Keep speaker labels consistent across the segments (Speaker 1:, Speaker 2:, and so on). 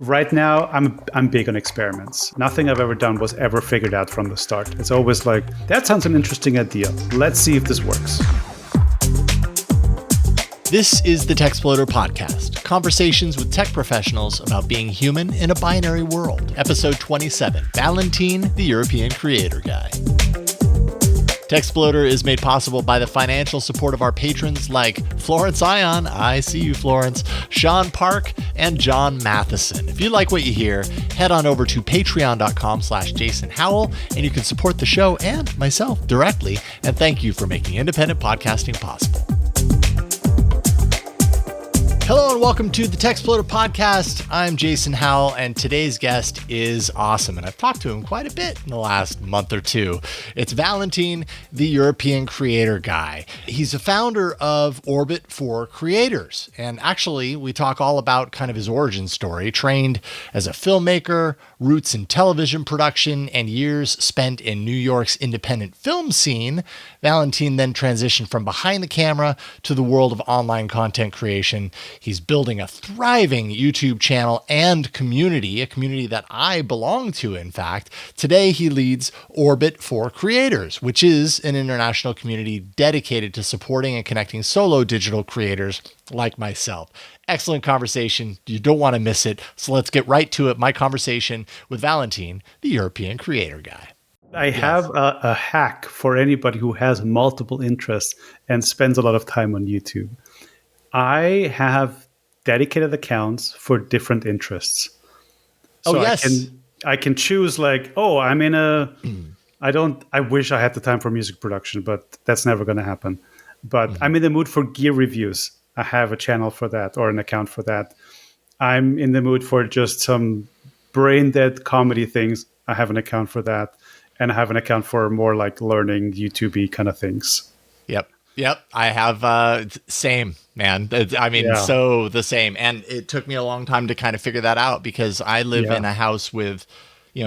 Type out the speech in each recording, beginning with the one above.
Speaker 1: Right now, I'm big on experiments. Nothing I've ever done was ever figured out from the start. It's always like, that sounds an interesting idea. Let's see if this works.
Speaker 2: This is the Techsploder Podcast, conversations with tech professionals about being human in a binary world. Episode 27, Valentin, the European Creator Guy. Techsploder is made possible by the financial support of our patrons like Florence Ion, I see you, Florence, Sean Park, and John Matheson. If you like what you hear, head on over to patreon.com/Jason Howell, and you can support the show and myself directly. And thank you for making independent podcasting possible. Hello and welcome to the Techsploder Podcast. I'm Jason Howell, and today's guest is awesome, and I've talked to him quite a bit in the last month or two. It's Valentin, the European Creator Guy. He's a founder of Orbit for Creators, and actually we talk all about kind of his origin story, trained as a filmmaker, roots in television production, and years spent in New York's independent film scene. Valentin then transitioned from behind the camera to the world of online content creation. He's building a thriving YouTube channel and community, a community that I belong to, in fact. Today, he leads Orbit for Creators, which is an international community dedicated to supporting and connecting solo digital creators like myself. Excellent conversation. You don't want to miss it. So let's get right to it. My conversation with Valentin, the European Creator Guy.
Speaker 1: I have a hack for anybody who has multiple interests and spends a lot of time on YouTube. I have dedicated accounts for different interests. So
Speaker 2: yes.
Speaker 1: I can choose like, I'm in I wish I had the time for music production, but that's never going to happen. But I'm in the mood for gear reviews. I have a channel for that or an account for that. I'm in the mood for just some brain dead comedy things. I have an account for that. And I have an account for more like learning YouTube-y kind of things.
Speaker 2: Yep. I have, same, man. So the same. And it took me a long time to kind of figure that out because I live in a house with,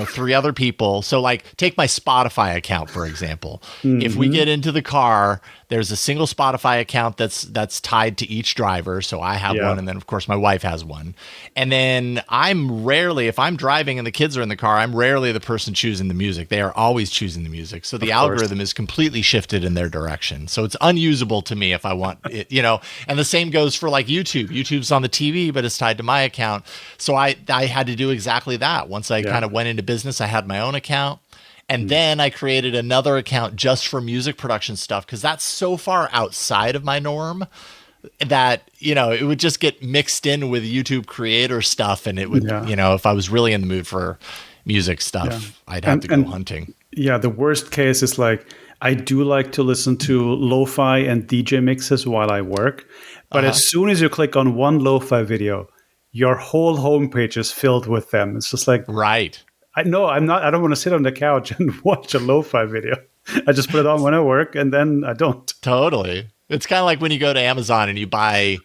Speaker 2: three other people. So like take my Spotify account, for example. Mm-hmm. If we get into the car, there's a single Spotify account that's tied to each driver. So I have one. And then of course my wife has one. And then if I'm driving and the kids are in the car, I'm rarely the person choosing the music. They are always choosing the music. So the algorithm is completely shifted in their direction. So it's unusable to me if I want it, and the same goes for like YouTube. YouTube's on the TV, but it's tied to my account. So I had to do exactly that. Once I kind of went into business, I had my own account. And then I created another account just for music production stuff because that's so far outside of my norm that, it would just get mixed in with YouTube creator stuff. And it would, if I was really in the mood for music stuff, I'd have to go hunting.
Speaker 1: Yeah, the worst case is like, I do like to listen to lo-fi and DJ mixes while I work. But as soon as you click on one lo-fi video, your whole homepage is filled with them. It's just like...
Speaker 2: Right.
Speaker 1: I don't want to sit on the couch and watch a lo-fi video. I just put it on when I work and then I don't.
Speaker 2: Totally. It's kind of like when you go to Amazon and you buy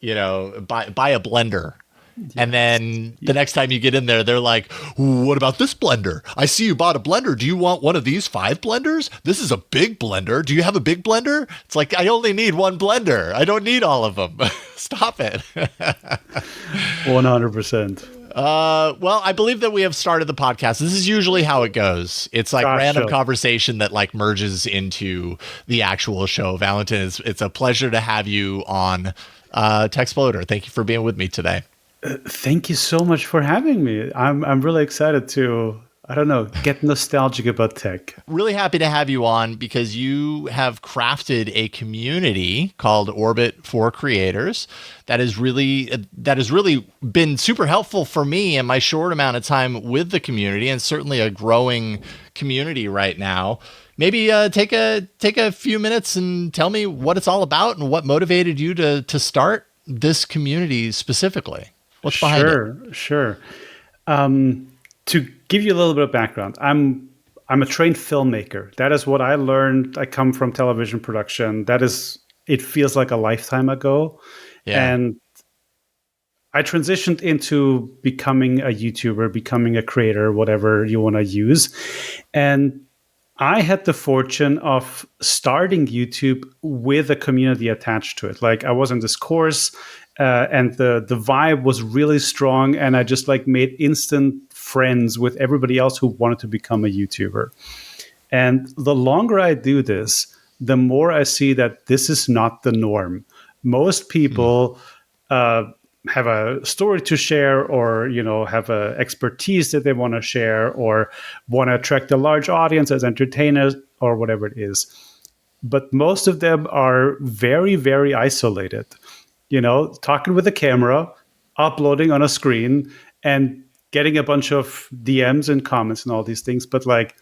Speaker 2: a blender. Yes. And then the next time you get in there, they're like, what about this blender? I see you bought a blender. Do you want one of these 5 blenders? This is a big blender. Do you have a big blender? It's like, I only need one blender. I don't need all of them. Stop it.
Speaker 1: 100%.
Speaker 2: Well, I believe that we have started the podcast. This is usually how it goes. It's like random conversation that like merges into the actual show. Valentin, it's a pleasure to have you on Techsploder. Thank you for being with me today.
Speaker 1: Thank you so much for having me. I'm really excited to, get nostalgic about tech.
Speaker 2: Really happy to have you on because you have crafted a community called Orbit for Creators that has really been super helpful for me in my short amount of time with the community, and certainly a growing community right now. Maybe take a few minutes and tell me what it's all about and what motivated you to start this community specifically. What's behind it? Sure.
Speaker 1: To give you a little bit of background, I'm a trained filmmaker. That is what I learned. I come from television production. It feels like a lifetime ago. Yeah. And I transitioned into becoming a YouTuber, becoming a creator, whatever you want to use. And I had the fortune of starting YouTube with a community attached to it. Like I was in this course and the vibe was really strong, and I just like made instant friends with everybody else who wanted to become a YouTuber. And the longer I do this, the more I see that this is not the norm. Most people have a story to share, or have a expertise that they want to share, or want to attract a large audience as entertainers, or whatever it is. But most of them are very, very isolated. Talking with a camera, uploading on a screen, and getting a bunch of DMs and comments and all these things. But like,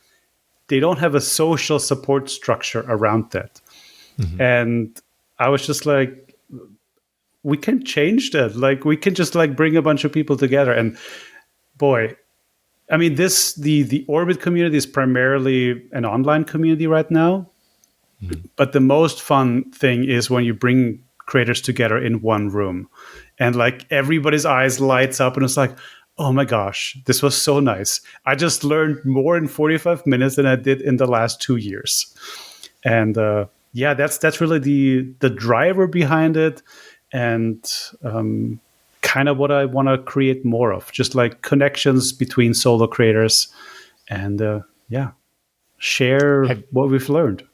Speaker 1: they don't have a social support structure around that. Mm-hmm. And I was just like, we can change that. Like, we can just like bring a bunch of people together. And boy, I mean, the Orbit community is primarily an online community right now. Mm-hmm. But the most fun thing is when you bring creators together in one room, and like everybody's eyes lights up, and it's like, oh my gosh, this was so nice. I just learned more in 45 minutes than I did in the last 2 years. And that's really the driver behind it. And kind of what I want to create more of, just like connections between solo creators, and share what we've learned.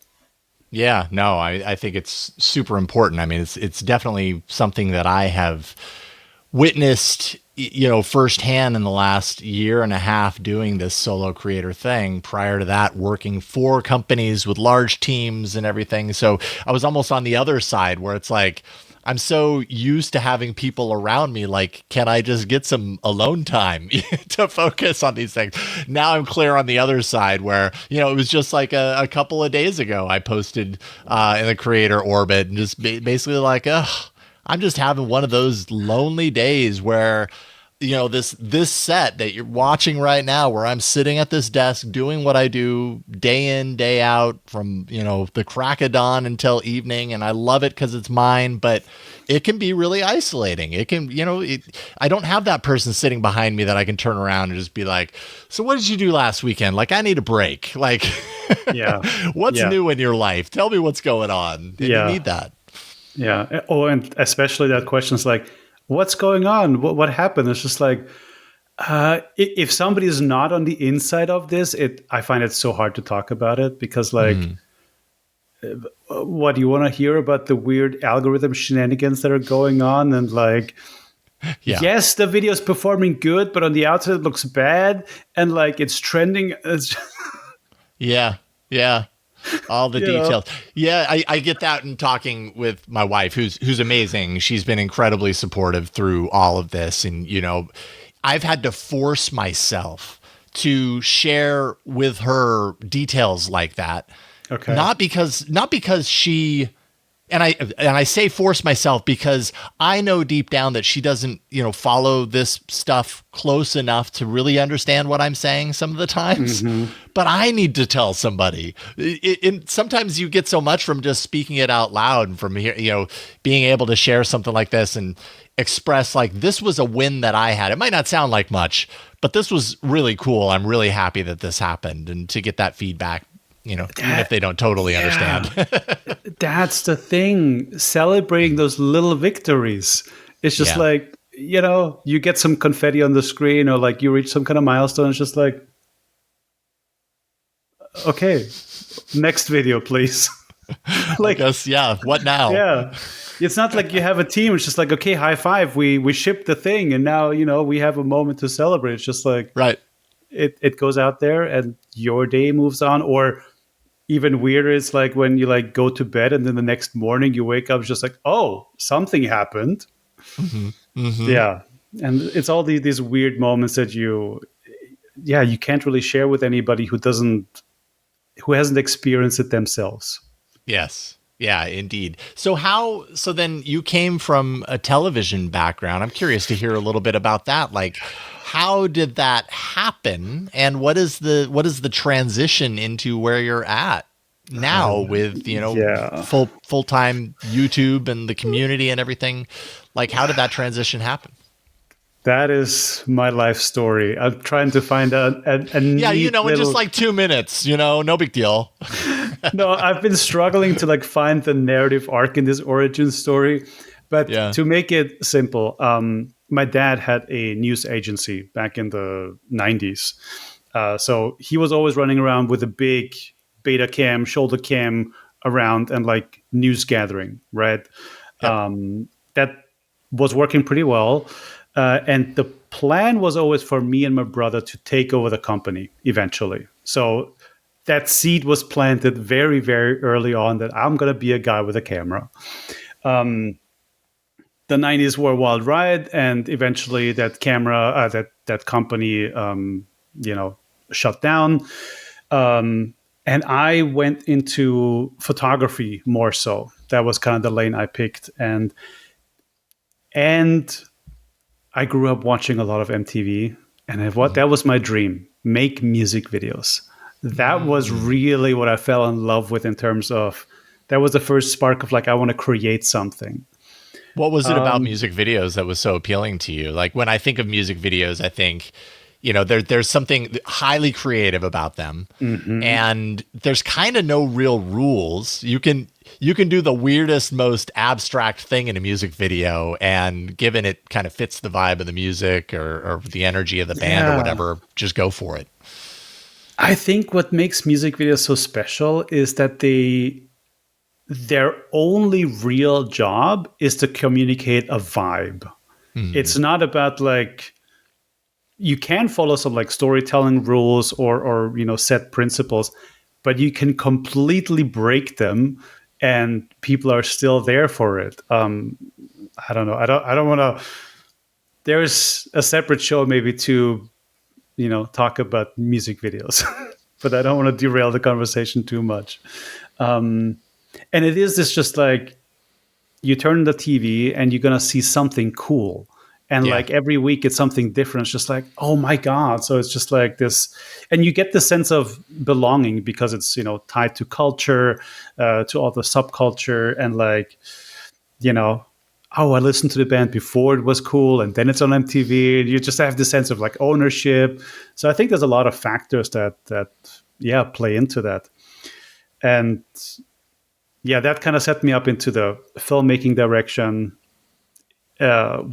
Speaker 2: Yeah, no, I think it's super important. I mean, it's definitely something that I have witnessed, firsthand in the last year and a half doing this solo creator thing. Prior to that, working for companies with large teams and everything. So I was almost on the other side, where it's like, I'm so used to having people around me. Like, can I just get some alone time to focus on these things? Now I'm clear on the other side, where, it was just like a couple of days ago, I posted in the creator orbit, and just basically like, I'm just having one of those lonely days where, this set that you're watching right now, where I'm sitting at this desk doing what I do day in, day out, from, the crack of dawn until evening. And I love it because it's mine, but it can be really isolating. It can, I don't have that person sitting behind me that I can turn around and just be like, so what did you do last weekend? Like, I need a break. Like, what's new in your life? Tell me what's going on. You need that.
Speaker 1: Yeah. Oh, and especially that question's like, what's going on? What happened? It's just like, if somebody is not on the inside of this, I find it so hard to talk about it, because like, what do you want to hear about the weird algorithm shenanigans that are going on? And like, yes, the video is performing good, but on the outside it looks bad, and like it's trending.
Speaker 2: Yeah. All the details. Yeah, I get that in talking with my wife, who's amazing. She's been incredibly supportive through all of this. And, I've had to force myself to share with her details like that. Okay. Not because she, and I say force myself because I know deep down that she doesn't, follow this stuff close enough to really understand what I'm saying some of the times. Mm-hmm. But I need to tell somebody. Sometimes you get so much from just speaking it out loud, and from here, being able to share something like this and express like, this was a win that I had. It might not sound like much, but this was really cool. I'm really happy that this happened, and to get that feedback, even if they don't totally understand.
Speaker 1: That's the thing. Celebrating those little victories. It's just like, you get some confetti on the screen, or like you reach some kind of milestone. It's just like, okay, next video, please.
Speaker 2: Like, I guess, what now?
Speaker 1: Yeah. It's not like you have a team. It's just like, okay, high five. We shipped the thing, and now, we have a moment to celebrate. It's just like,
Speaker 2: right.
Speaker 1: It goes out there, and your day moves on. Or even weirder, it's like when you like go to bed, and then the next morning you wake up, it's just like, oh, something happened. Mm-hmm. Mm-hmm. Yeah. And it's all these weird moments that you can't really share with anybody who hasn't experienced it themselves.
Speaker 2: Yes. Yeah, indeed. So then you came from a television background. I'm curious to hear a little bit about that. Like, how did that happen, and what is the transition into where you're at now with, full-time YouTube and the community and everything? Like, how did that transition happen?
Speaker 1: That is my life story. I'm trying to find a in
Speaker 2: just like 2 minutes, no big deal.
Speaker 1: No, I've been struggling to like find the narrative arc in this origin story. But
Speaker 2: Yeah.
Speaker 1: to make it simple, my dad had a news agency back in the 90s. So he was always running around with a big beta cam, shoulder cam around and like news gathering, right?
Speaker 2: Yep.
Speaker 1: That was working pretty well. And the plan was always for me and my brother to take over the company eventually. So that seed was planted very, very early on that I'm going to be a guy with a camera. The 90s were a wild ride, and eventually that camera, that company, shut down. And I went into photography more so. That was kind of the lane I picked, and I grew up watching a lot of MTV, and that was my dream: make music videos. That was really what I fell in love with in terms of. That was the first spark of like I want to create something.
Speaker 2: What was it about music videos that was so appealing to you? Like when I think of music videos, I think, there's something highly creative about them, and there's kind of no real rules. You can do the weirdest, most abstract thing in a music video, and given it kind of fits the vibe of the music or the energy of the band or whatever, just go for it.
Speaker 1: I think what makes music videos so special is that their only real job is to communicate a vibe. It's not about like, you can follow some like storytelling rules or set principles, but you can completely break them and people are still there for it. I don't know. I don't want to, there's a separate show maybe to, talk about music videos, but I don't want to derail the conversation too much. And it is this just like you turn the TV and you're going to see something cool. And like every week it's something different. It's just like, oh my God. So it's just like this. And you get the sense of belonging because it's, tied to culture, to all the subculture. And like, oh, I listened to the band before it was cool. And then it's on MTV. And you just have this sense of like ownership. So I think there's a lot of factors that play into that. And that kind of set me up into the filmmaking direction,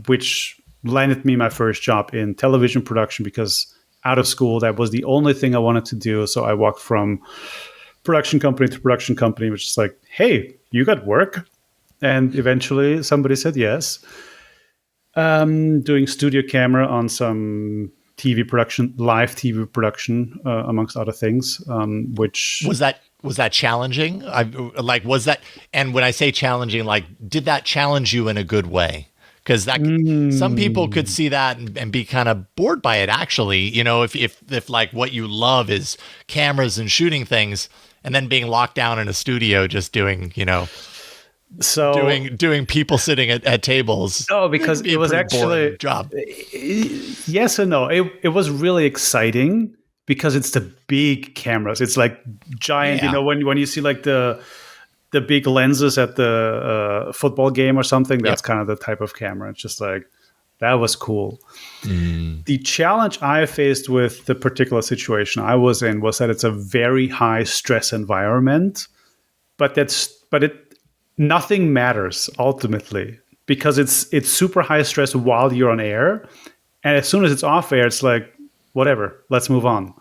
Speaker 1: which landed me my first job in television production because out of school, that was the only thing I wanted to do. So I walked from production company to production company, which is like, hey, you got work? And eventually somebody said yes. Doing studio camera on some TV production, live TV production, amongst other things, which...
Speaker 2: Was that challenging? Was that, and when I say challenging, like, did that challenge you in a good way? Because some people could see that and be kind of bored by it, actually. If like what you love is cameras and shooting things, and then being locked down in a studio just doing, doing people sitting at tables.
Speaker 1: No, because it was actually
Speaker 2: job.
Speaker 1: Yes and no. It was really exciting. Because it's the big cameras, it's like giant. When you see like the big lenses at the football game or something, that's kind of the type of camera. It's just like that was cool. The challenge I faced with the particular situation I was in was that it's a very high stress environment, but nothing matters ultimately because it's super high stress while you're on air, and as soon as it's off air, it's like, whatever, let's move on.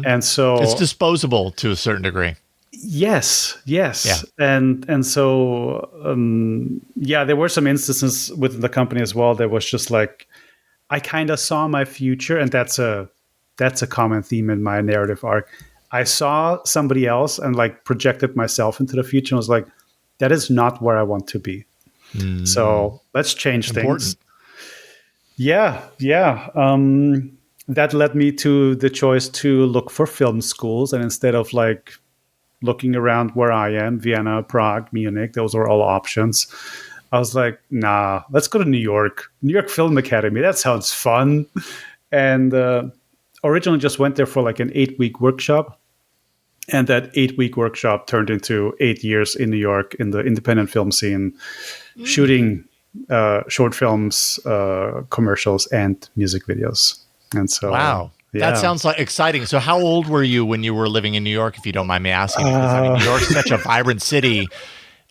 Speaker 1: And so
Speaker 2: it's disposable to a certain degree.
Speaker 1: Yes. Yeah. And so, there were some instances within the company as well. That was just like, I kind of saw my future, and that's a common theme in my narrative arc. I saw somebody else and like projected myself into the future and was like, that is not where I want to be. So let's change things. Yeah. That led me to the choice to look for film schools. And instead of like looking around where I am, Vienna, Prague, Munich, those were all options. I was like, nah, let's go to New York Film Academy. That sounds fun. And originally just went there for like an 8-week workshop. And that 8-week workshop turned into 8 years in New York in the independent film scene, shooting short films, commercials, and music videos. And so,
Speaker 2: wow, that sounds like exciting. So how old were you when you were living in New York, if you don't mind me asking? Because New York's such a vibrant city.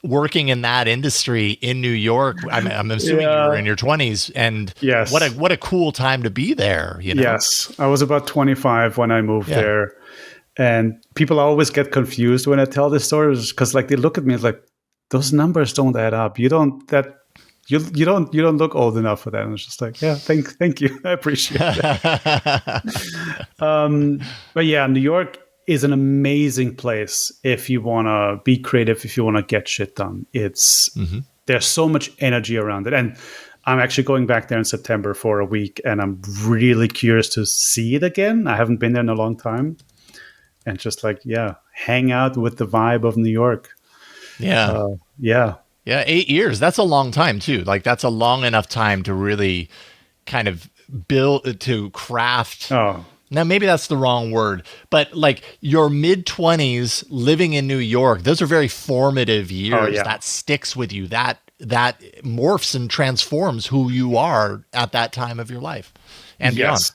Speaker 2: working in that industry in New York. I'm assuming you were in your 20s, and
Speaker 1: yes,
Speaker 2: what a cool time to be there. You know?
Speaker 1: Yes, I was about 25 when I moved there, and people always get confused when I tell this story because like they look at me like those numbers don't add up. You don't look old enough for that. And it's just like, yeah, thank you, I appreciate that. But yeah, New York is an amazing place if you want to be creative, if you want to get shit done. It's there's so much energy around it, and I'm actually going back there in September for a week, and I'm really curious to see it again. I haven't been there in a long time, and just like hang out with the vibe of New York.
Speaker 2: Yeah. 8 years. That's a long time too. Like that's a long enough time to really kind of build to craft. Now, maybe that's the wrong word, but like your mid-20s living in New York, those are very formative years. That sticks with you. That morphs and transforms who you are at that time of your life and beyond.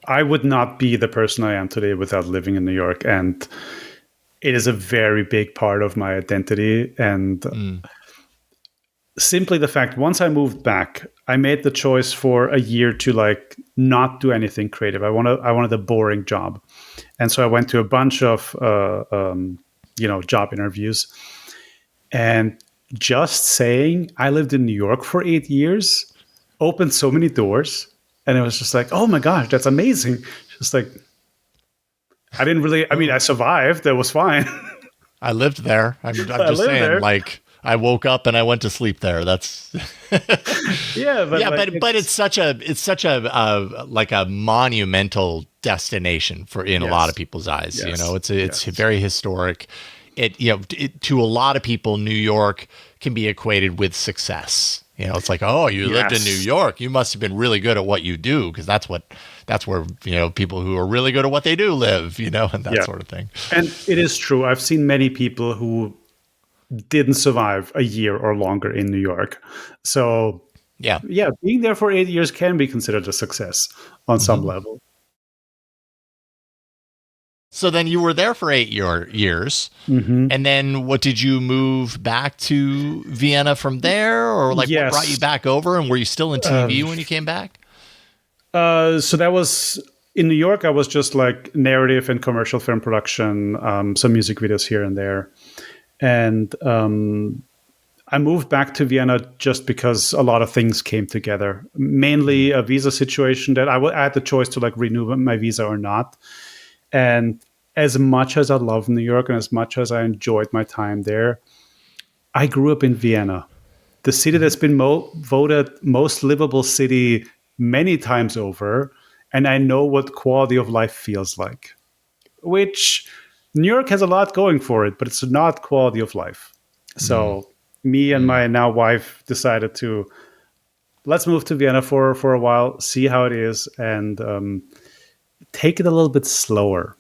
Speaker 1: I would not be the person I am today without living in New York. And it is a very big part of my identity. And simply the fact, once I moved back, I made the choice for a year to like not do anything creative. I wanted a boring job. And so I went to a bunch of, job interviews, and just saying I lived in New York for 8 years opened so many doors. And it was just like, oh my gosh, that's amazing. Just like, I didn't really, I mean, I survived. That was fine.
Speaker 2: I lived there. I'm just saying, there. Like, I woke up and I went to sleep there. That's but it's such a like a monumental destination in a lot of people's eyes. Yes. You know, it's very historic. To a lot of people, New York can be equated with success. You know, it's like, oh, you lived in New York, you must have been really good at what you do, because that's where people who are really good at what they do live. You know, and that sort of thing.
Speaker 1: And it is true. I've seen many people who didn't survive a year or longer in New York. So being there for 8 years can be considered a success on some level.
Speaker 2: So then you were there for 8 years, and then what, did you move back to Vienna from there, or like what brought you back over, and were you still in TV when you came back?
Speaker 1: So that was in New York. I was just like narrative and commercial film production, some music videos here and there. And I moved back to Vienna just because a lot of things came together, mainly a visa situation that I had the choice to like renew my visa or not. And as much as I love New York and as much as I enjoyed my time there, I grew up in Vienna, the city that's been voted most livable city many times over. And I know what quality of life feels like, which New York has a lot going for it, but it's not quality of life. So me and my now wife decided to let's move to Vienna for a while, see how it is, and take it a little bit slower.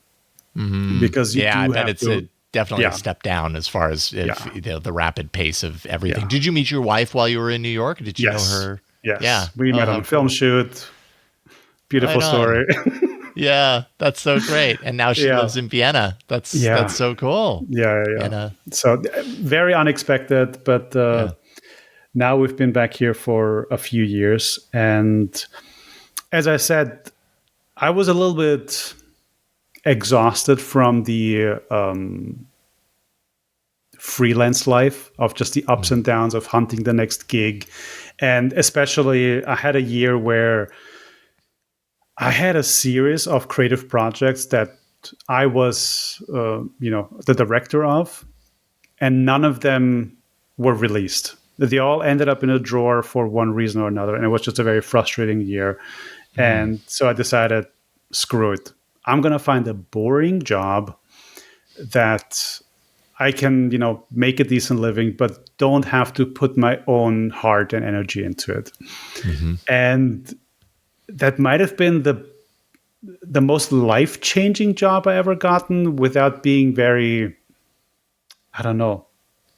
Speaker 1: Because I bet it's definitely a step down as far as the rapid pace of everything. Did you meet your wife while you were in New York? Did you know her? Yes. Yeah. We met on a film shoot. Beautiful story.
Speaker 2: Yeah, that's so great. And now she lives in Vienna. That's so cool.
Speaker 1: Yeah. So very unexpected, but now we've been back here for a few years. And as I said, I was a little bit exhausted from the freelance life of just the ups and downs of hunting the next gig. And especially I had a year where I had a series of creative projects that I was, the director of, and none of them were released. They all ended up in a drawer for one reason or another. And it was just a very frustrating year. And so I decided, screw it. I'm going to find a boring job that I can, make a decent living, but don't have to put my own heart and energy into it. And that might have been the most life-changing job I ever gotten without being very,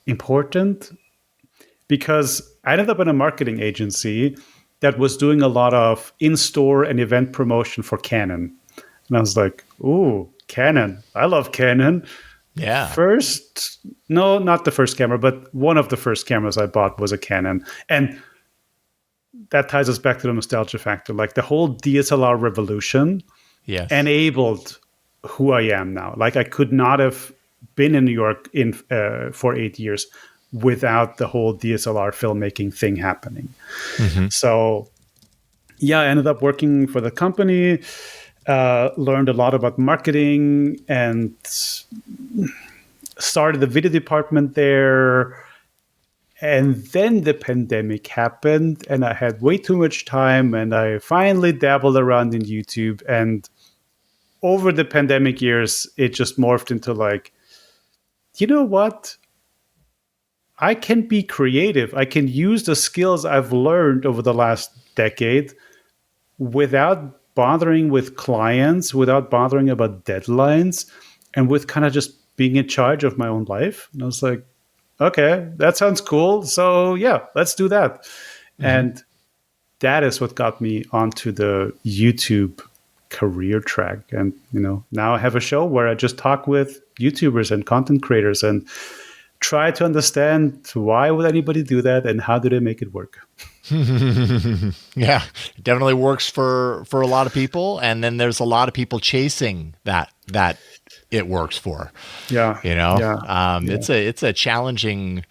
Speaker 1: important. Because I ended up in a marketing agency that was doing a lot of in-store and event promotion for Canon. And I was like, ooh, Canon. I love Canon.
Speaker 2: Yeah.
Speaker 1: No, not the first camera, but one of the first cameras I bought was a Canon. And that ties us back to the nostalgia factor. Like the whole DSLR revolution enabled who I am now. Like I could not have been in New York for 8 years without the whole DSLR filmmaking thing happening. Mm-hmm. So yeah, I ended up working for the company, learned a lot about marketing, and started the video department there. And then the pandemic happened, and I had way too much time, and I finally dabbled around in YouTube. And over the pandemic years, it just morphed into like, you know what? I can be creative. I can use the skills I've learned over the last decade without bothering with clients, without bothering about deadlines, and with kind of just being in charge of my own life. And I was like, okay, that sounds cool. So yeah, let's do that. Mm-hmm. And that is what got me onto the YouTube career track. And, now I have a show where I just talk with YouTubers and content creators and try to understand why would anybody do that and how do they make it work.
Speaker 2: Yeah, it definitely works for a lot of people. And then there's a lot of people chasing that it works for.
Speaker 1: Yeah.
Speaker 2: It's a challenging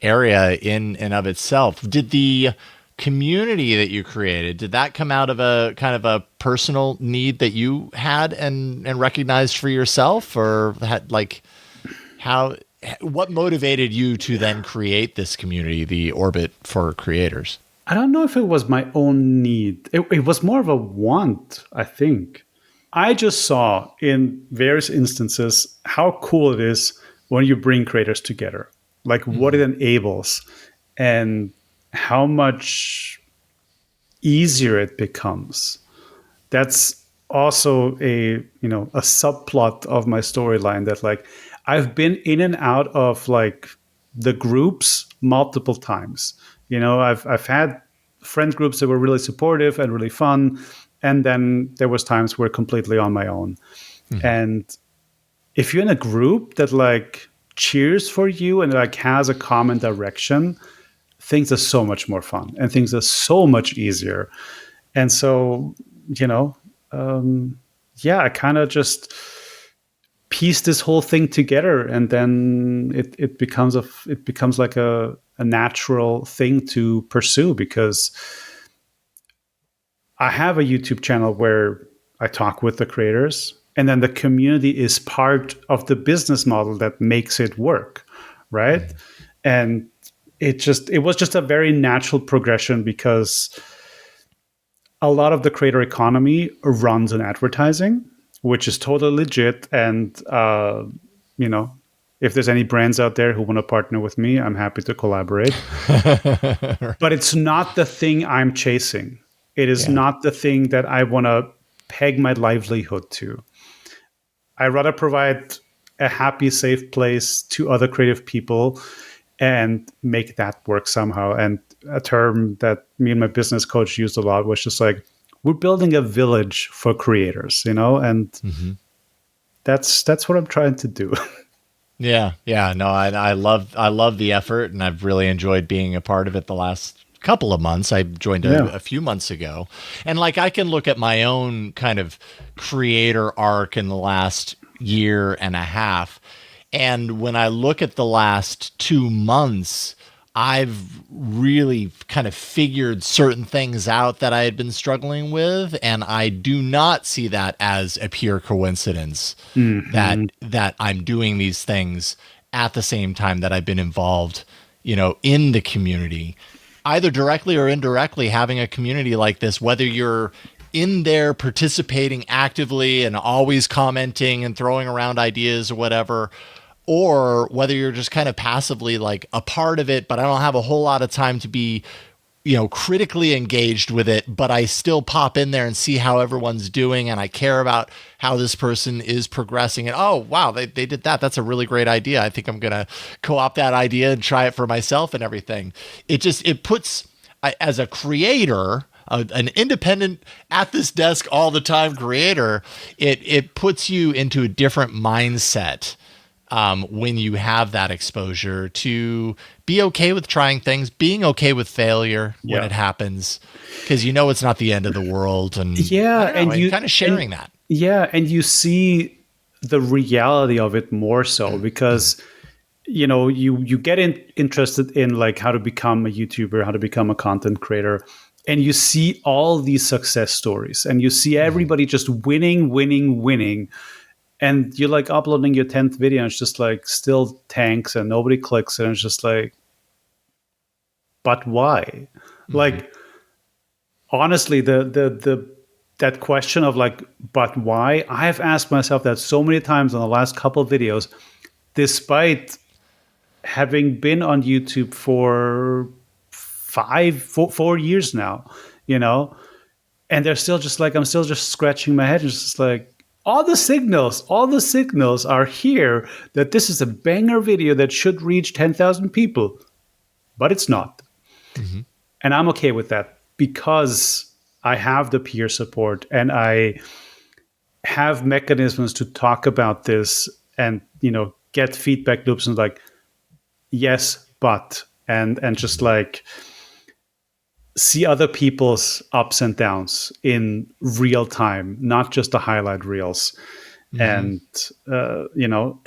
Speaker 2: area in and of itself. Did the community that you created, did that come out of a kind of a personal need that you had and recognized for yourself, or had what motivated you to then create this community, the Orbit for Creators?
Speaker 1: I don't know if it was my own need. It was more of a want, I think. I just saw in various instances how cool it is when you bring creators together, like what it enables and how much easier it becomes. That's also a subplot of my storyline that like I've been in and out of like the groups multiple times. I've had friend groups that were really supportive and really fun. And then there was times where completely on my own. Mm-hmm. And if you're in a group that like cheers for you and like has a common direction, things are so much more fun and things are so much easier. And so, I kind of just piece this whole thing together, and then it becomes like a natural thing to pursue, because I have a YouTube channel where I talk with the creators, and then the community is part of the business model that makes it work, right? Mm-hmm. And it was just a very natural progression, because a lot of the creator economy runs on advertising, which is totally legit. And, if there's any brands out there who want to partner with me, I'm happy to collaborate. But it's not the thing I'm chasing. It is not the thing that I want to peg my livelihood to. I rather provide a happy, safe place to other creative people and make that work somehow. And a term that me and my business coach used a lot was just like, we're building a village for creators, and mm-hmm. that's what I'm trying to do.
Speaker 2: Yeah. No, I love the effort, and I've really enjoyed being a part of it the last couple of months. I joined a few months ago, and like I can look at my own kind of creator arc in the last year and a half, and when I look at the last 2 months, I've really kind of figured certain things out that I had been struggling with, and I do not see that as a pure coincidence that I'm doing these things at the same time that I've been involved, in the community, either directly or indirectly. Having a community like this, whether you're in there participating actively and always commenting and throwing around ideas or whatever, or whether you're just kind of passively like a part of it, but I don't have a whole lot of time to be, critically engaged with it, but I still pop in there and see how everyone's doing, and I care about how this person is progressing. And oh, wow, they did that. That's a really great idea. I think I'm going to co-opt that idea and try it for myself and everything. It puts, as a creator, an independent, at this desk all the time creator, it puts you into a different mindset when you have that exposure, to be okay with trying things, being okay with failure when it happens, because it's not the end of the world, and and you kind of sharing that.
Speaker 1: Yeah, and you see the reality of it more so because you get interested in like how to become a YouTuber, how to become a content creator, and you see all these success stories, and you see everybody just winning. And you're like uploading your 10th video, and it's just like still tanks and nobody clicks. And it's just like, but why? Like, honestly, that question of like, but why? I have asked myself that so many times in the last couple of videos, despite having been on YouTube for 4 years now, and they're still just like, I'm still just scratching my head. It's just like, all the signals are here that this is a banger video that should reach 10,000 people, but it's not. And I'm okay with that because I have the peer support and I have mechanisms to talk about this and, get feedback loops and like, yes, but, and just like see other people's ups and downs in real time, not just the highlight reels. And,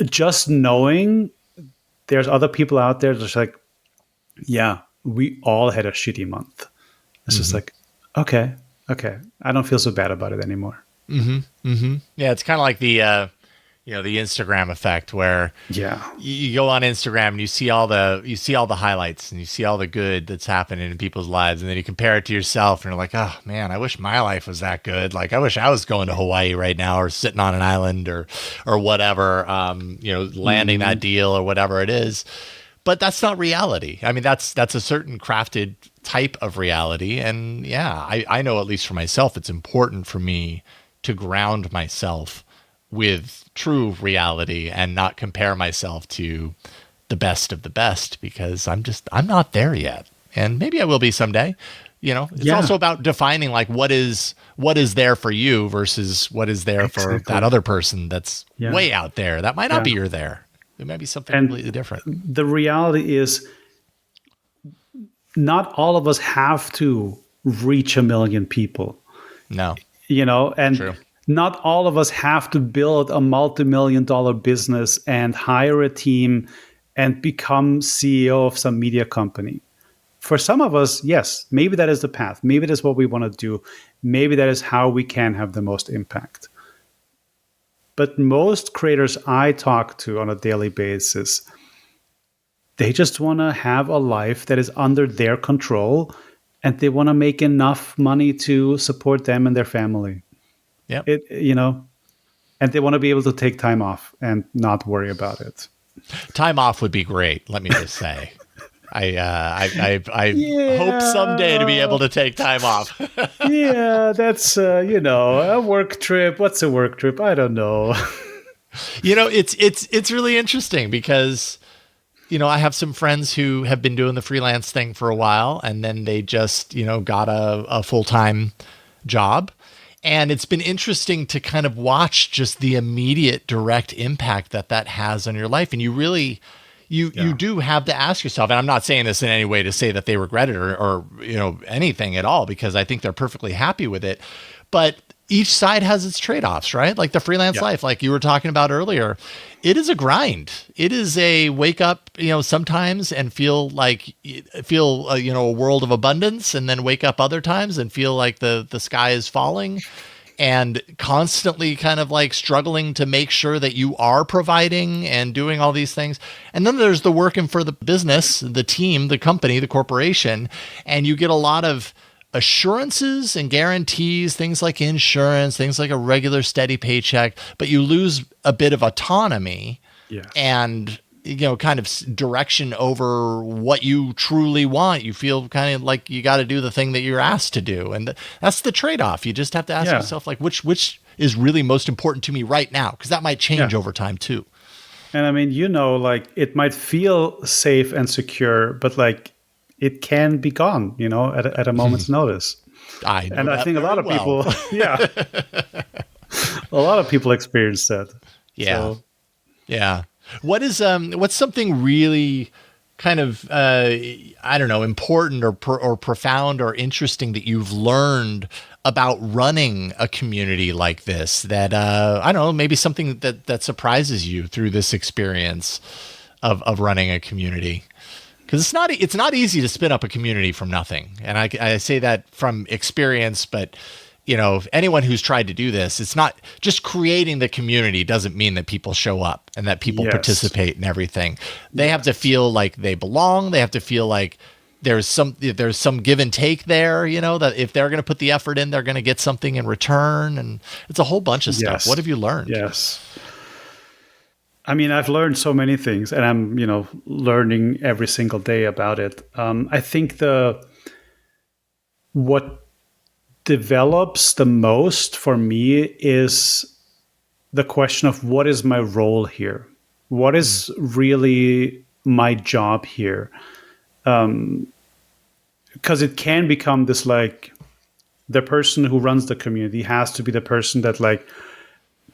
Speaker 1: just knowing there's other people out there just like, yeah, we all had a shitty month. It's just like, okay. I don't feel so bad about it anymore.
Speaker 2: Yeah, it's kind of like the the Instagram effect, where you go on Instagram and you see all the highlights and you see all the good that's happening in people's lives, and then you compare it to yourself and you're like, oh man, I wish my life was that good. Like, I wish I was going to Hawaii right now, or sitting on an island, or whatever, landing that deal or whatever it is. But that's not reality. I mean, that's a certain crafted type of reality. And I know, at least for myself, it's important for me to ground myself with true reality and not compare myself to the best of the best, because I'm not there yet. And maybe I will be someday. It's also about defining like what is there for you versus what is there for that other person that's way out there. That might not be your there. It might be something completely different.
Speaker 1: The reality is not all of us have to reach 1 million people.
Speaker 2: No.
Speaker 1: And
Speaker 2: True.
Speaker 1: Not all of us have to build a multi-million-dollar business and hire a team and become CEO of some media company. For some of us, yes, maybe that is the path. Maybe that's what we want to do. Maybe that is how we can have the most impact. But most creators I talk to on a daily basis, they just want to have a life that is under their control, and they want to make enough money to support them and their family.
Speaker 2: Yeah.
Speaker 1: And they want to be able to take time off and not worry about it.
Speaker 2: Time off would be great, let me just say. I hope someday to be able to take time off.
Speaker 1: Yeah, that's a work trip. What's a work trip? I don't know.
Speaker 2: It's really interesting because I have some friends who have been doing the freelance thing for a while, and then they just got a full-time job. And it's been interesting to kind of watch just the immediate direct impact that has on your life. And you really, you do have to ask yourself, and I'm not saying this in any way to say that they regret it or anything at all, because I think they're perfectly happy with it. But each side has its trade-offs, right? Like the freelance life, like you were talking about earlier, it is a grind. It is a wake up, sometimes and feel a world of abundance, and then wake up other times and feel like the sky is falling, and constantly kind of like struggling to make sure that you are providing and doing all these things. And then there's the working for the business, the team, the company, the corporation, and you get a lot of assurances and guarantees, things like insurance, things like a regular steady paycheck, but you lose a bit of autonomy and kind of direction over what you truly want. You feel kind of like you got to do the thing that you're asked to do, and that's the trade-off. You just have to ask yourself, like, which is really most important to me right now, because that might change over time too.
Speaker 1: And I mean, like it might feel safe and secure, but like it can be gone, at a moment's notice.
Speaker 2: I think
Speaker 1: a lot of people, a lot of people experience that.
Speaker 2: Yeah.
Speaker 1: So.
Speaker 2: Yeah. What's something really kind of I don't know, important or profound or interesting that you've learned about running a community like this, that I don't know, maybe something that surprises you through this experience of running a community? Because it's not easy to spin up a community from nothing, and I say that from experience. But anyone who's tried to do this, it's not just creating the community doesn't mean that people show up and that people participate in everything. They have to feel like they belong. They have to feel like there's some give and take there, that if they're going to put the effort in, they're going to get something in return. And it's a whole bunch of stuff. What have you learned?
Speaker 1: Yes. I mean, I've learned so many things, and I'm, learning every single day about it. I think what develops the most for me is the question of what is my role here? What is really my job here? Because it can become this, like, the person who runs the community has to be the person that, like,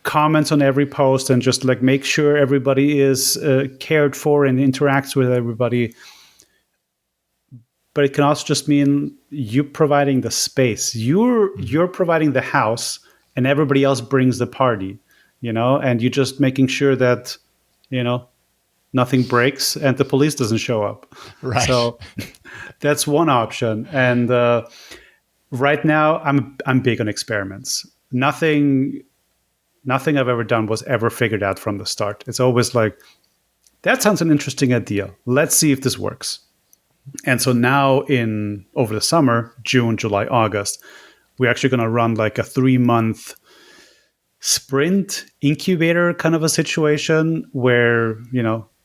Speaker 1: comments on every post and just, like, make sure everybody is cared for and interacts with everybody. But it can also just mean you providing the space. You're providing the house, and everybody else brings the party, and you're just making sure that, nothing breaks and the police doesn't show up.
Speaker 2: Right.
Speaker 1: So that's one option. And right now I'm big on experiments. Nothing I've ever done was ever figured out from the start. It's always like, that sounds an interesting idea. Let's see if this works. And so now over the summer, June, July, August, we're actually going to run like a 3-month sprint incubator kind of a situation where,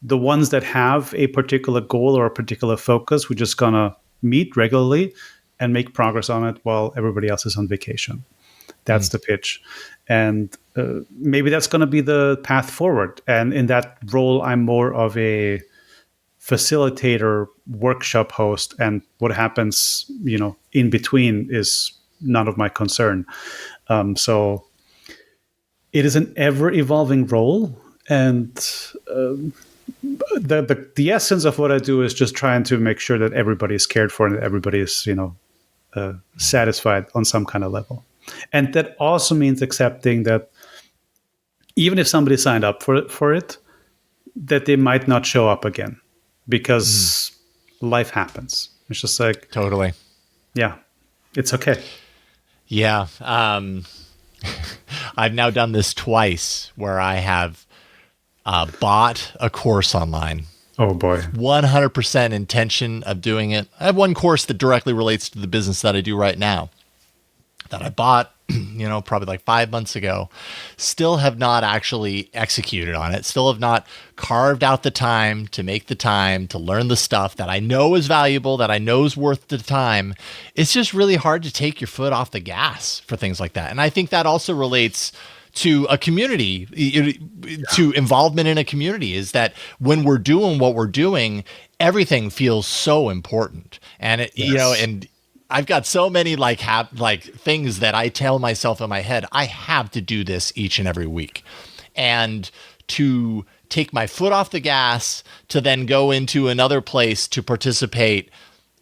Speaker 1: the ones that have a particular goal or a particular focus, we're just going to meet regularly and make progress on it while everybody else is on vacation. That's the pitch. And maybe that's going to be the path forward. And in that role, I'm more of a facilitator, workshop host, and what happens, in between is none of my concern. So it is an ever-evolving role, and the essence of what I do is just trying to make sure that everybody is cared for and that everybody is, satisfied on some kind of level. And that also means accepting that even if somebody signed up for it, that they might not show up again. Because life happens. It's just like...
Speaker 2: Totally.
Speaker 1: Yeah. It's okay.
Speaker 2: Yeah. I've now done this twice where I have bought a course online.
Speaker 1: Oh, boy.
Speaker 2: 100% intention of doing it. I have one course that directly relates to the business that I do right now that I bought, probably like 5 months ago. Still have not actually executed on it. Still have not carved out the time to make the time to learn the stuff that I know is valuable, that I know is worth the time. It's just really hard to take your foot off the gas for things like that. And I think that also relates to a community, to involvement in a community, is that when we're doing what we're doing, everything feels so important. And and I've got so many things that I tell myself in my head, I have to do this each and every week. And to take my foot off the gas to then go into another place to participate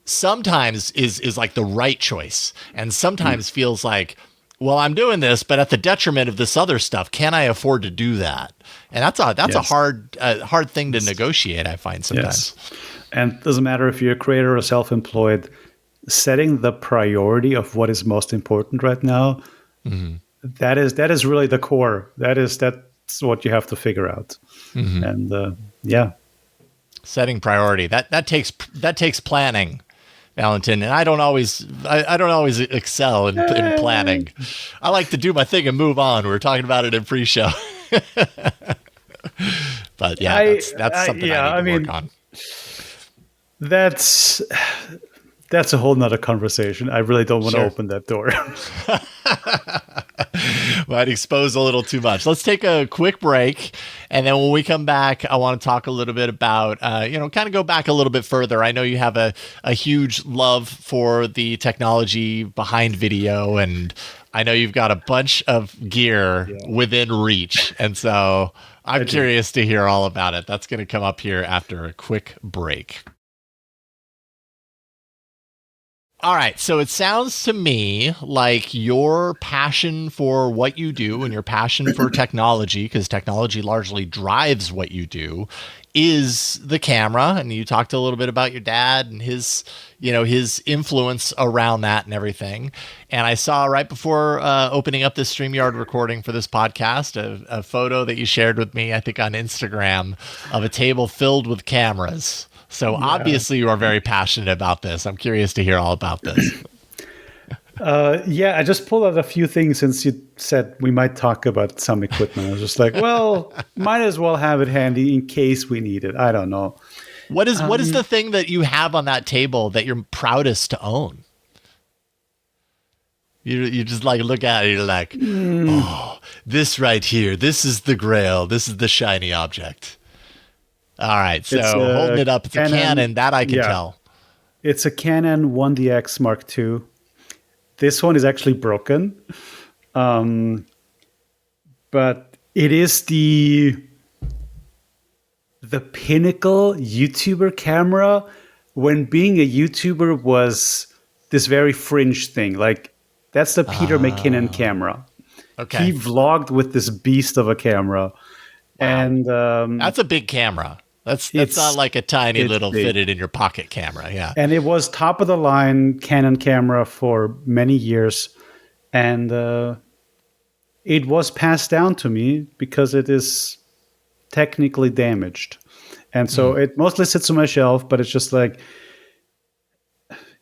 Speaker 2: sometimes is like the right choice. And sometimes feels like, well, I'm doing this, but at the detriment of this other stuff. Can I afford to do that? And that's a hard thing to negotiate, I find sometimes.
Speaker 1: Yes. And it doesn't matter if you're a creator or self-employed, setting the priority of what is most important right now, that is really the core. That's what you have to figure out. And
Speaker 2: setting priority, that takes planning, Valentin, and I don't always excel in planning. I like to do my thing and move on. We were talking about it in pre-show. But yeah, that's something I need to work on.
Speaker 1: That's a whole nother conversation. I really don't want to open that door.
Speaker 2: Might expose a little too much. Let's take a quick break. And then when we come back, I want to talk a little bit about, kind of go back a little bit further. I know you have a huge love for the technology behind video, and I know you've got a bunch of gear within reach. And so I'm curious to hear all about it. That's going to come up here after a quick break. All right. So it sounds to me like your passion for what you do and your passion for technology, because technology largely drives what you do, is the camera. And you talked a little bit about your dad and his influence around that and everything. And I saw right before opening up this StreamYard recording for this podcast, a photo that you shared with me, I think on Instagram, of a table filled with cameras. So obviously you are very passionate about this. I'm curious to hear all about this.
Speaker 1: I just pulled out a few things since you said we might talk about some equipment. I was just like, well, might as well have it handy in case we need it. I don't know.
Speaker 2: What is the thing that you have on that table that you're proudest to own? You just like look at it, you're like, oh, this right here, this is the grail, this is the shiny object. All right, so holding it up, it's a Canon, that I can tell.
Speaker 1: It's a Canon 1DX Mark II. This one is actually broken, but it is the pinnacle YouTuber camera when being a YouTuber was this very fringe thing. Like, that's the Peter McKinnon camera.
Speaker 2: Okay.
Speaker 1: He vlogged with this beast of a camera. Wow. And
Speaker 2: that's a big camera. That's not like a tiny little fitted in your pocket camera. Yeah.
Speaker 1: And it was top of the line Canon camera for many years. And it was passed down to me because it is technically damaged. And so it mostly sits on my shelf, but it's just like,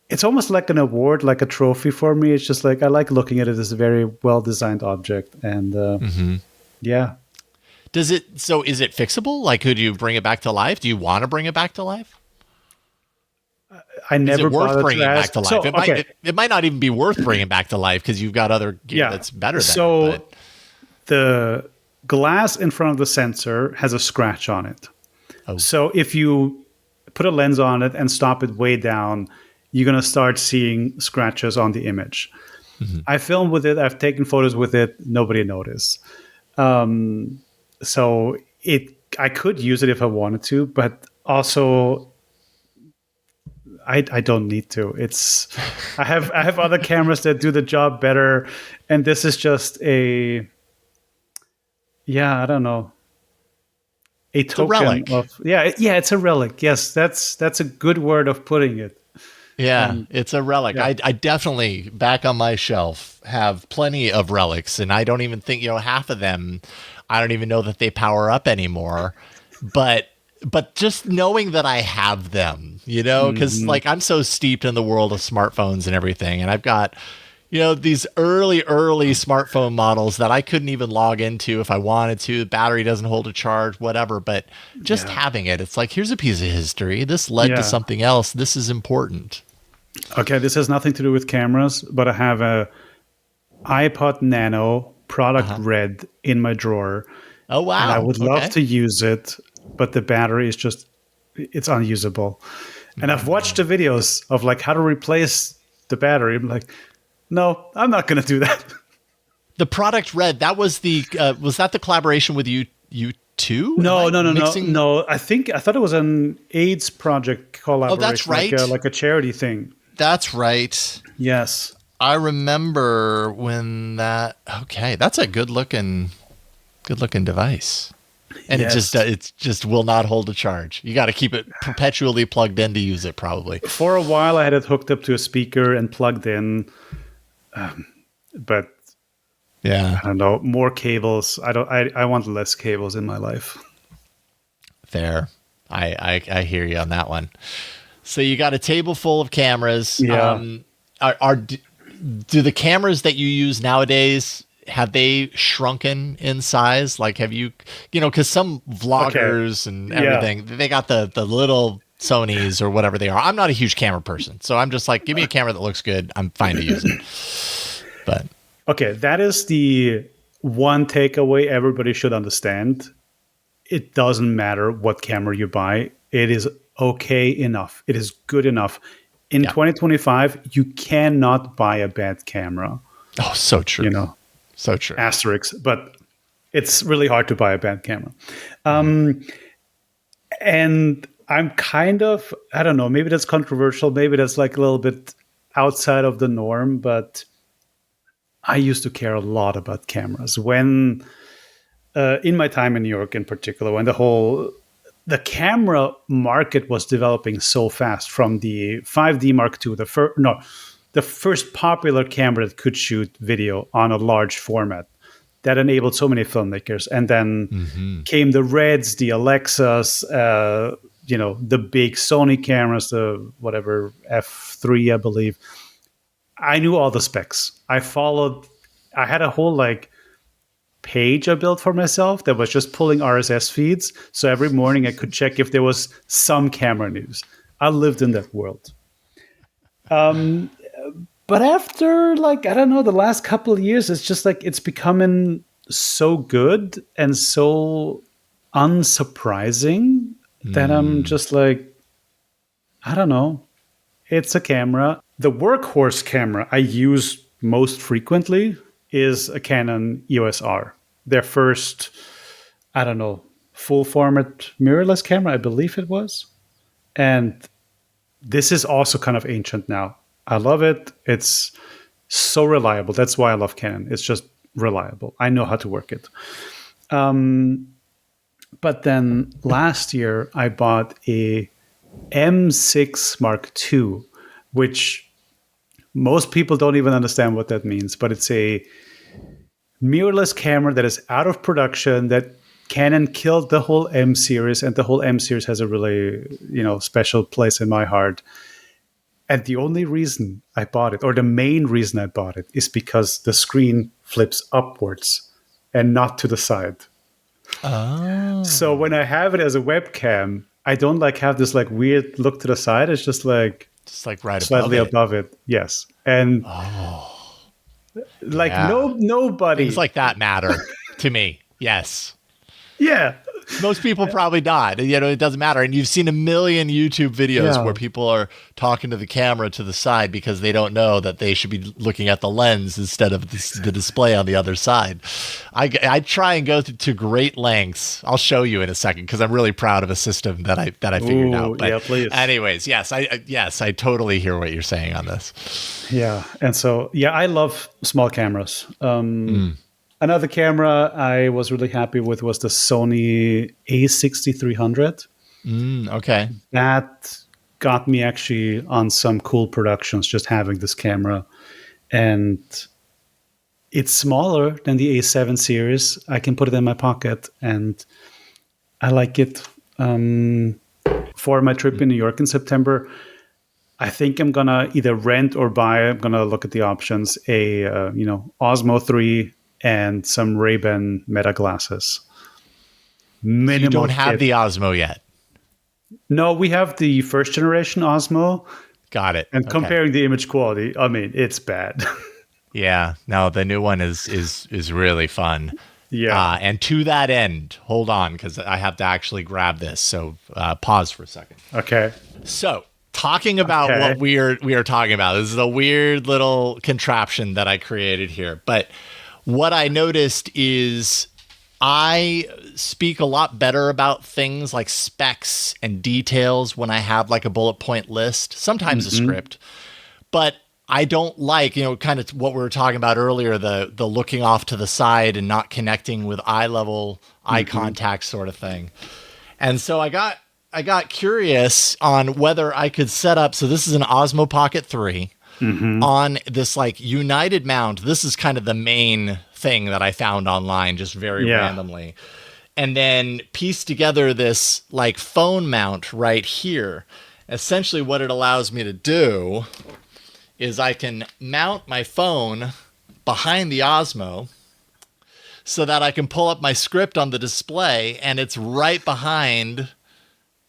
Speaker 1: it's almost like an award, like a trophy for me. It's just like, I like looking at it as a very well-designed object. And yeah.
Speaker 2: Is it fixable? Like, could you bring it back to life? Do you want to bring it back to life?
Speaker 1: I never
Speaker 2: Is it worth bringing it back to life?
Speaker 1: So,
Speaker 2: it might not even be worth bringing back to life because you've got other gear that's better than it. But
Speaker 1: The glass in front of the sensor has a scratch on it. Oh. So if you put a lens on it and stop it way down, you're going to start seeing scratches on the image. Mm-hmm. I filmed with it. I've taken photos with it. Nobody noticed. So I could use it if I wanted to, but also I don't need to. I have other cameras that do the job better, and this is just I don't know. A token
Speaker 2: relic.
Speaker 1: It's a relic. Yes, that's a good word of putting it.
Speaker 2: Yeah, it's a relic. Yeah. I definitely, back on my shelf, have plenty of relics, and I don't even think, half of them, I don't even know that they power up anymore. But just knowing that I have them, because like I'm so steeped in the world of smartphones and everything, and I've got, these early smartphone models that I couldn't even log into if I wanted to. The battery doesn't hold a charge, whatever. But just having it, it's like, here's a piece of history. This led to something else. This is important.
Speaker 1: Okay, this has nothing to do with cameras, but I have a iPod Nano product red in my drawer.
Speaker 2: Oh, wow.
Speaker 1: And I would love to use it, but the battery is it's unusable. And I've watched the videos of like how to replace the battery. I'm like, no, I'm not going to do that.
Speaker 2: The product red, that was was that the collaboration with you two?
Speaker 1: No. I thought it was an AIDS project collaboration.
Speaker 2: Oh, that's right.
Speaker 1: Like a charity thing.
Speaker 2: That's right.
Speaker 1: Yes.
Speaker 2: I remember when that's a good looking device. And it just will not hold a charge. You got to keep it perpetually plugged in to use it, probably.
Speaker 1: For a while, I had it hooked up to a speaker and plugged in. But I don't know, more cables. I want less cables in my life.
Speaker 2: Fair. I hear you on that one. So you got a table full of cameras.
Speaker 1: Yeah.
Speaker 2: Do the cameras that you use nowadays, have they shrunken in size? Like, have you, because some vloggers and everything, they got the little Sonys or whatever they are. I'm not a huge camera person, so I'm just like, give me a camera that looks good. I'm fine to use it. But
Speaker 1: okay, that is the one takeaway everybody should understand. It doesn't matter what camera you buy. It is okay enough. It is good enough. In 2025, you cannot buy a bad camera.
Speaker 2: Oh, so true.
Speaker 1: So true. Asterisks. But it's really hard to buy a bad camera. And I'm kind of, I don't know, maybe that's controversial. Maybe that's like a little bit outside of the norm, but I used to care a lot about cameras when, in my time in New York in particular, when the camera market was developing so fast from the 5D Mark II, the first popular camera that could shoot video on a large format that enabled so many filmmakers. And then came the Reds, the Alexas, the big Sony cameras, the whatever F3, I believe. I knew all the specs. I had a whole page I built for myself that was just pulling RSS feeds. So every morning I could check if there was some camera news. I lived in that world. But after I don't know, the last couple of years, it's just it's becoming so good and so unsurprising that I'm just I don't know. It's a camera. The workhorse camera I use most frequently is a Canon EOS R. Their first, I don't know, full format mirrorless camera, I believe it was. And this is also kind of ancient now. I love it. It's so reliable. That's why I love Canon. It's just reliable. I know how to work it. But then last year I bought a M6 Mark II, which most people don't even understand what that means, but it's a mirrorless camera that is out of production, that Canon killed the whole M series, and the whole M series has a really, special place in my heart. And the only reason I bought it, or the main reason I bought it, is because the screen flips upwards and not to the side. Oh. So when I have it as a webcam, I don't have this weird look to the side. It's just right slightly above it. Yes. And nobody.
Speaker 2: Things like that matter to me. Yes.
Speaker 1: Yeah.
Speaker 2: Most people probably not. It doesn't matter. And you've seen a million YouTube videos where people are talking to the camera to the side because they don't know that they should be looking at the lens instead of the display on the other side. I try and go to great lengths. I'll show you in a second because I'm really proud of a system that I figured out. But
Speaker 1: please.
Speaker 2: Anyways, yes, I totally hear what you're saying on this.
Speaker 1: Yeah. And so, I love small cameras. Another camera I was really happy with was the Sony A6300.
Speaker 2: Okay.
Speaker 1: That got me actually on some cool productions, just having this camera. And it's smaller than the A7 series. I can put it in my pocket, and I like it. For my trip in New York in September, I think I'm going to either rent or buy. I'm going to look at the options. Osmo 3 and some Ray-Ban Meta glasses.
Speaker 2: Minimal. So you don't have the Osmo yet?
Speaker 1: No, we have the first generation Osmo.
Speaker 2: Got it.
Speaker 1: And comparing the image quality, I mean, it's bad.
Speaker 2: Yeah. No, the new one is really fun.
Speaker 1: Yeah.
Speaker 2: And to that end, hold on, because I have to actually grab this. So pause for a second.
Speaker 1: Okay.
Speaker 2: So talking about what we are talking about, this is a weird little contraption that I created here. But what I noticed is I speak a lot better about things like specs and details when I have a bullet point list, sometimes a script, but I don't like, kind of what we were talking about earlier, the looking off to the side and not connecting with eye level, eye contact sort of thing. And so I got curious on whether I could set up, so this is an Osmo Pocket 3. On this United mount. This is kind of the main thing that I found online just very randomly. And then piece together this phone mount right here. Essentially what it allows me to do is I can mount my phone behind the Osmo so that I can pull up my script on the display and it's right behind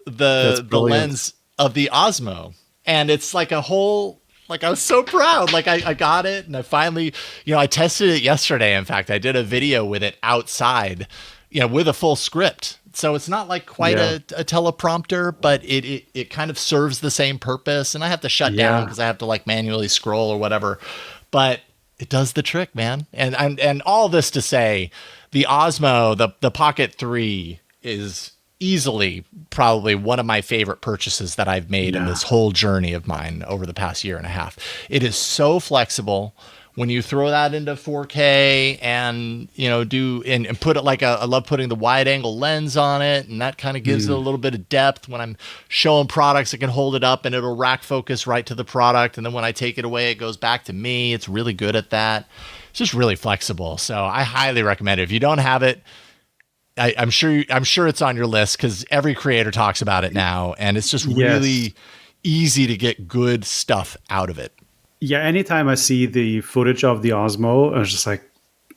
Speaker 2: the lens of the Osmo. And it's a whole... I was so proud. I got it, and I finally, I tested it yesterday. In fact, I did a video with it outside, with a full script. So it's not quite a teleprompter, but it kind of serves the same purpose. And I have to shut down because I have to manually scroll or whatever. But It does the trick, man. And all this to say, the Osmo, the Pocket 3 is easily probably one of my favorite purchases that I've made in this whole journey of mine over the past year and a half. It is so flexible. When you throw that into 4K and, you know, and put it like I love putting the wide angle lens on it, and that kind of gives it a little bit of depth. When I'm showing products, I can hold it up and it'll rack focus right to the product. And then when I take it away, it goes back to me. It's really good at that. It's just really flexible. So I highly recommend it. If you don't have it, I'm sure it's on your list because every creator talks about it now, and it's just really easy to get good stuff out of it.
Speaker 1: Yeah, anytime I see the footage of the Osmo, I was just like,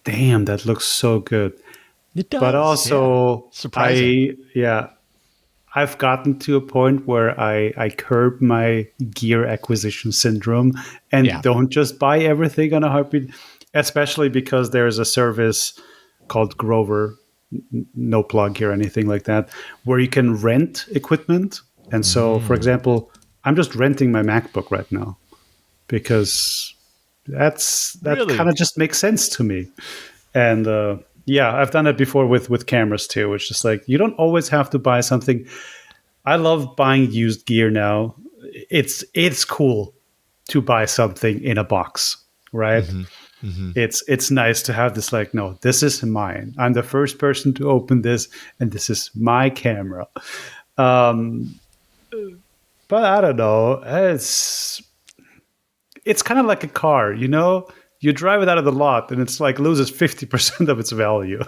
Speaker 1: damn, that looks so good.
Speaker 2: It does.
Speaker 1: But also,
Speaker 2: surprising.
Speaker 1: I've gotten to a point where I curb my gear acquisition syndrome and don't just buy everything on a heartbeat, especially because there's a service called Grover, no plug here or anything like that, where you can rent equipment. And so, for example, I'm just renting my MacBook right now, because that kind of just makes sense to me. And I've done it before with cameras too. It's just like, you don't always have to buy something. I love buying used gear now. It's cool to buy something in a box, right? It's nice to have this, like, no, this is mine. I'm the first person to open this, and this is my camera. But I don't know. It's kind of like a car, you know? You drive it out of the lot and it's like loses 50% of its value.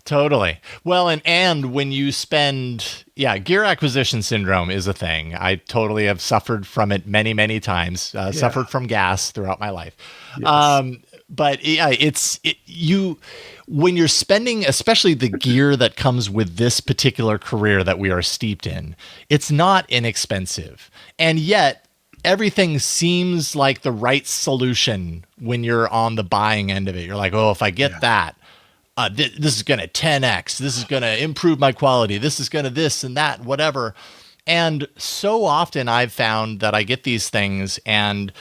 Speaker 2: Totally. Well, and when you spend, gear acquisition syndrome is a thing. I totally have suffered from it many, many times, suffered from gas throughout my life. Yes. But when you're spending, especially the gear that comes with this particular career that we are steeped in, it's not inexpensive. And yet, everything seems like the right solution when you're on the buying end of it. You're like, oh, if I get that, this is going to 10x. This is going to improve my quality. This is going to this and that, whatever. And so often I've found that I get these things and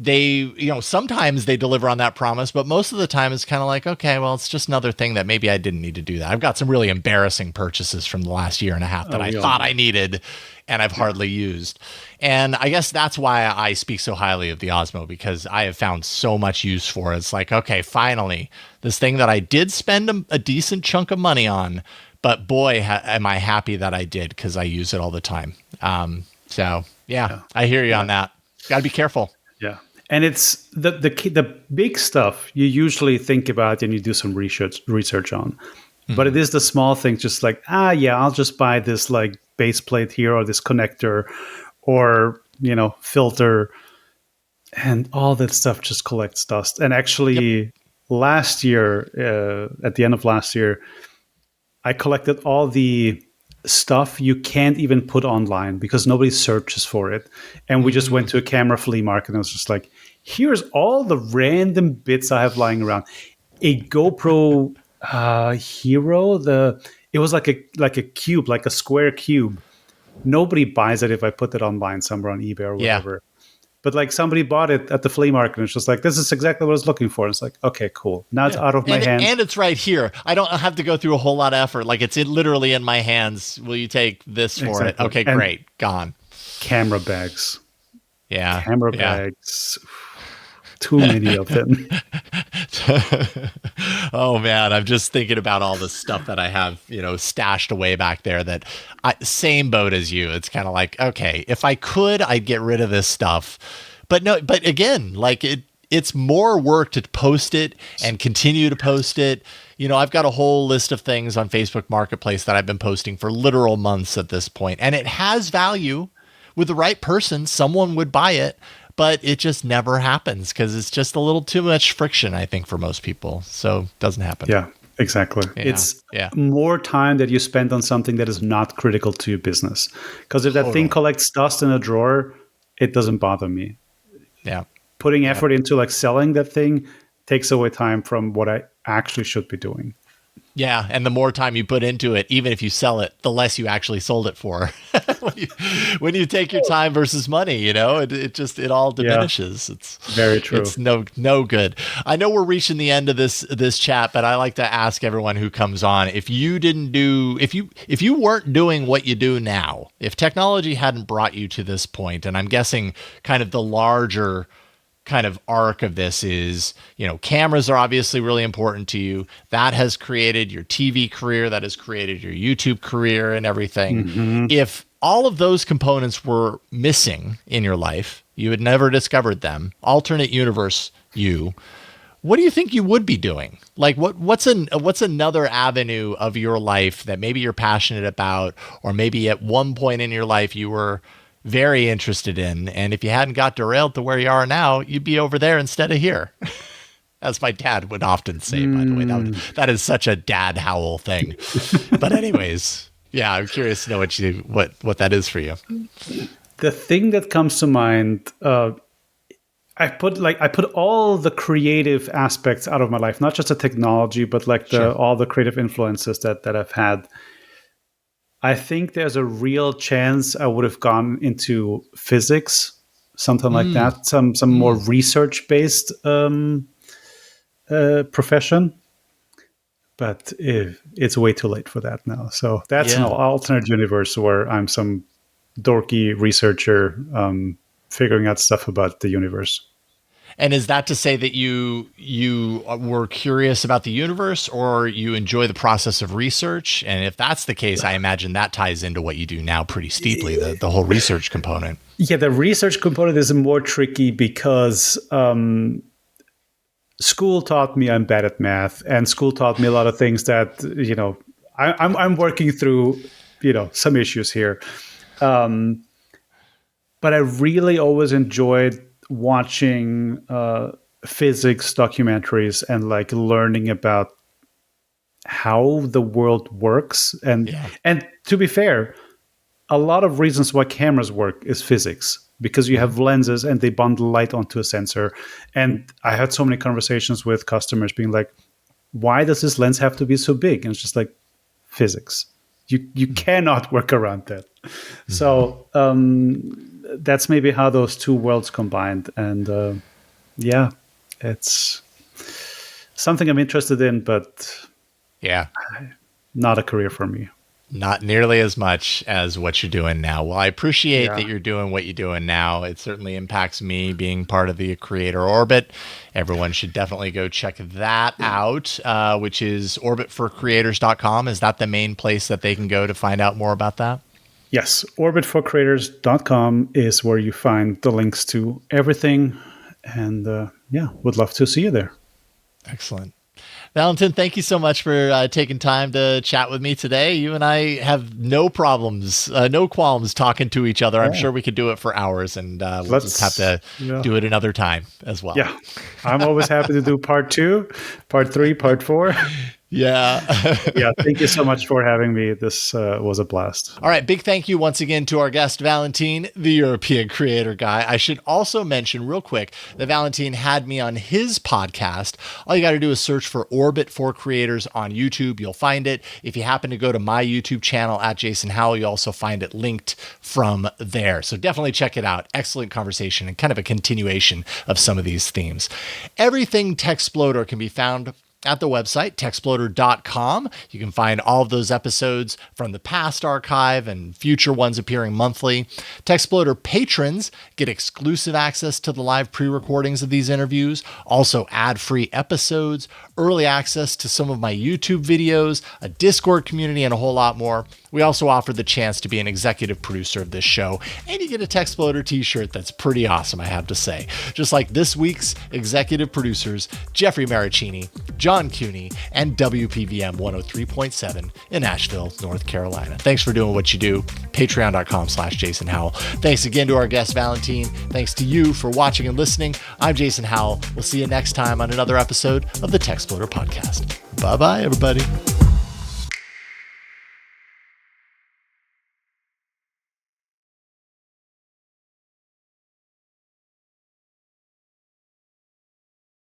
Speaker 2: they, sometimes they deliver on that promise, but most of the time it's kind of like, okay, well, it's just another thing that maybe I didn't need to do that. I've got some really embarrassing purchases from the last year and a half that I thought I needed and I've hardly used. And I guess that's why I speak so highly of the Osmo, because I have found so much use for it. It's like, okay, finally, this thing that I did spend a decent chunk of money on, but boy, am I happy that I did, because I use it all the time. I hear you on that. Got to be careful.
Speaker 1: Yeah. And it's the big stuff you usually think about and you do some research on. But it is the small things, just like, I'll just buy this like base plate here, or this connector, or, filter, and all that stuff just collects dust. And actually last year, at the end of last year, I collected all the stuff you can't even put online because nobody searches for it. And we just went to a camera flea market and I was just like, here's all the random bits I have lying around. A GoPro Hero, it was like a cube, like a square cube. Nobody buys it if I put it online somewhere on eBay or whatever. But like somebody bought it at the flea market and it's just like, this is exactly what I was looking for. It's like, okay, cool. Now it's out of my hands.
Speaker 2: And it's right here. I don't have to go through a whole lot of effort. Like, it's literally in my hands. Will you take this for it? Okay, and great. Gone.
Speaker 1: Camera bags.
Speaker 2: Yeah.
Speaker 1: Camera bags. Too many of them.
Speaker 2: Oh man, I'm just thinking about all the stuff that I have, stashed away back there that same boat as you. It's kind of like, okay, if I could, I'd get rid of this stuff. But no, but again, like it's more work to post it and continue to post it. I've got a whole list of things on Facebook Marketplace that I've been posting for literal months at this point, and it has value. With the right person, someone would buy it. But it just never happens because it's just a little too much friction, I think, for most people. So it doesn't happen.
Speaker 1: Yeah, exactly. Yeah, it's more time that you spend on something that is not critical to your business. Because if that thing collects dust in a drawer, it doesn't bother me.
Speaker 2: Yeah.
Speaker 1: Putting effort into like selling that thing takes away time from what I actually should be doing.
Speaker 2: Yeah, and the more time you put into it, even if you sell it, the less you actually sold it for. when you take your time versus money, it all diminishes. It's
Speaker 1: very true.
Speaker 2: It's no good. I know we're reaching the end of this chat, but I like to ask everyone who comes on, if you weren't doing what you do now, if technology hadn't brought you to this point, and I'm guessing kind of the larger kind of arc of this is, cameras are obviously really important to you. That has created your TV career, that has created your YouTube career and everything. Mm-hmm. If all of those components were missing in your life, you had never discovered them, alternate universe what do you think you would be doing? Like what's another avenue of your life that maybe you're passionate about, or maybe at one point in your life you were very interested in, and if you hadn't got derailed to where you are now, you'd be over there instead of here. As my dad would often say, by the way. That is such a dad Howell thing. But anyways, yeah, I'm curious to know what that is for you.
Speaker 1: The thing that comes to mind, I put all the creative aspects out of my life, not just the technology, but all the creative influences that I've had. I think there's a real chance I would have gone into physics, something like that, some more research-based profession. But it's way too late for that now. So that's an alternate universe where I'm some dorky researcher figuring out stuff about the universe.
Speaker 2: And is that to say that you were curious about the universe, or you enjoy the process of research? And if that's the case, I imagine that ties into what you do now pretty steeply, the whole research component. Yeah,
Speaker 1: the research component is more tricky because school taught me I'm bad at math, and school taught me a lot of things that, I'm working through, some issues here. But I really always enjoyed watching physics documentaries and learning about how the world works. And to be fair, a lot of reasons why cameras work is physics, because you have lenses and they bundle light onto a sensor. And I had so many conversations with customers being like, why does this lens have to be so big? And it's just like physics. You cannot work around that. Mm-hmm. So that's maybe how those two worlds combined. And it's something I'm interested in, but not a career for me.
Speaker 2: Not nearly as much as what you're doing now. Well, I appreciate that you're doing what you're doing now. It certainly impacts me being part of the creator orbit. Everyone should definitely go check that out, which is orbitforcreators.com. Is that the main place that they can go to find out more about that?
Speaker 1: Yes, orbitforcreators.com is where you find the links to everything. And would love to see you there.
Speaker 2: Excellent. Valentin, thank you so much for taking time to chat with me today. You and I have no qualms talking to each other. I'm sure we could do it for hours, and we'll just have to do it another time as well.
Speaker 1: Yeah, I'm always happy to do part 2, part 3, part 4.
Speaker 2: Yeah.
Speaker 1: Thank you so much for having me. This was a blast.
Speaker 2: All right. Big thank you once again to our guest, Valentin, the European creator guy. I should also mention real quick that Valentin had me on his podcast. All you got to do is search for Orbit for Creators on YouTube. You'll find it. If you happen to go to my YouTube channel at Jason Howell, you also find it linked from there. So definitely check it out. Excellent conversation and kind of a continuation of some of these themes. Everything Techsploder can be found at the website, techsploder.com. You can find all of those episodes from the past archive and future ones appearing monthly. Techsploder patrons get exclusive access to the live pre-recordings of these interviews, also ad-free episodes, early access to some of my YouTube videos, a Discord community, and a whole lot more. We also offer the chance to be an executive producer of this show, and you get a Techsploder t-shirt that's pretty awesome, I have to say. Just like this week's executive producers, Jeffrey Maricini, John Cooney, and WPVM 103.7 in Asheville, North Carolina. Thanks for doing what you do. Patreon.com/Jason Howell. Thanks again to our guest, Valentin. Thanks to you for watching and listening. I'm Jason Howell. We'll see you next time on another episode of the Techsploder podcast. Bye-bye, everybody.